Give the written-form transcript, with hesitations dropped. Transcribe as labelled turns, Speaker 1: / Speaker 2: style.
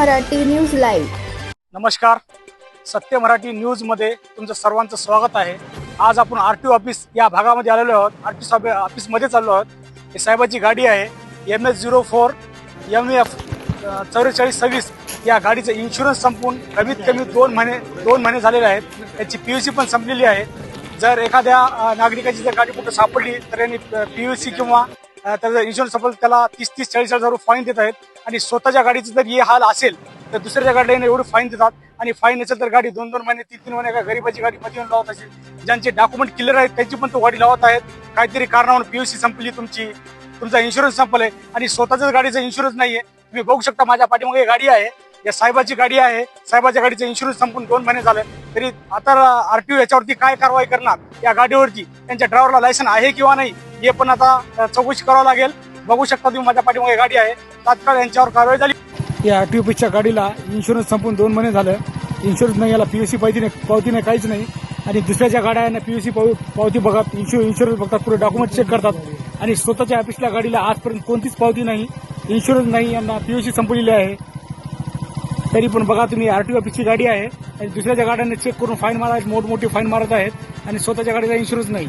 Speaker 1: Marathi news live.
Speaker 2: नमस्कार, सत्य मराठी न्यूजमध्ये तुमचं सर्वांचं स्वागत आहे। आज आपण आरटीओ ऑफिस या भागामध्ये आलेलो आहोत। आरटीओ ऑफिसमध्ये चाललो आहोत। ही साहेबाची गाडी आहे MS04 MEF 4426। या गाडीचं इन्शुरन्स संपून कमीत कमी 2 महिने झालेले आहेत। त्याची PUC पण संपलेली आहे। जर एखाद्या नागरिकाची जर गाडी कुठे सापडली तर यांनी PUC किंवा त्याचा इन्शुरन्स संपल त्याला 30-40 हजार फाईन देत आहेत। आणि स्वतःच्या गाडीचं जर हे हाल असेल तर दुसऱ्याच्या गाडीने एवढं फाईन देतात। आणि फाईन असेल तर गाडी 2-2 महिने 3-3 महिने एका गरीबाची गाडी मध्ये येऊन लावत असेल। ज्यांचे डॉक्युमेंट क्लिअर आहेत त्यांची पण तो गाडी लावत आहेत। काहीतरी कारणावरून PUC संपली तुमचा इन्शुरन्स संपलाय आणि स्वतःच्याच गाडीचा इन्शुरन्स नाहीये। तुम्ही बघू शकता माझ्या पाठीमागे गाडी आहे, या साहेबाची गाडी आहे। साहेबाच्या गाडीचा इन्शुरन्स संपून 2 महिने झाले तरी आता आरटीओ याच्यावरती काय कारवाई करणार? या गाडीवरती त्यांच्या ड्रायव्हरला लायसन आहे किंवा नाही हे पण आता चौकशी करावं लागेल। बघू शकता तुम्ही माझ्या पाठीमागे गाडी आहे, तात्काळ यांच्यावर कारवाई झाली। या आरटीओ ऑफिसच्या गाडीला इन्शुरन्स संपून 2 महिने झाले, इन्शुरन्स नाही, याला PUC पावती नाही, काहीच नाही। आणि दुसऱ्याच्या गाड्यांना PUC पावती बघत इन्शुरन्स बघतात, पुढे डॉक्युमेंट चेक करतात। आणि स्वतःच्या ऑफिसच्या गाडीला आजपर्यंत कोणतीच पावती नाही, इन्शुरन्स नाही, यांना PUC संपलेली आहे। तरी पण बघा तुम्ही, आरटीओ ऑफिसची गाडी आहे आणि दुसऱ्याच्या गाड्यांना चेक करून फाईन मारत, मोठमोठी फाईन मारत आहेत आणि स्वतःच्या गाडीचा इन्शुरन्स नाही।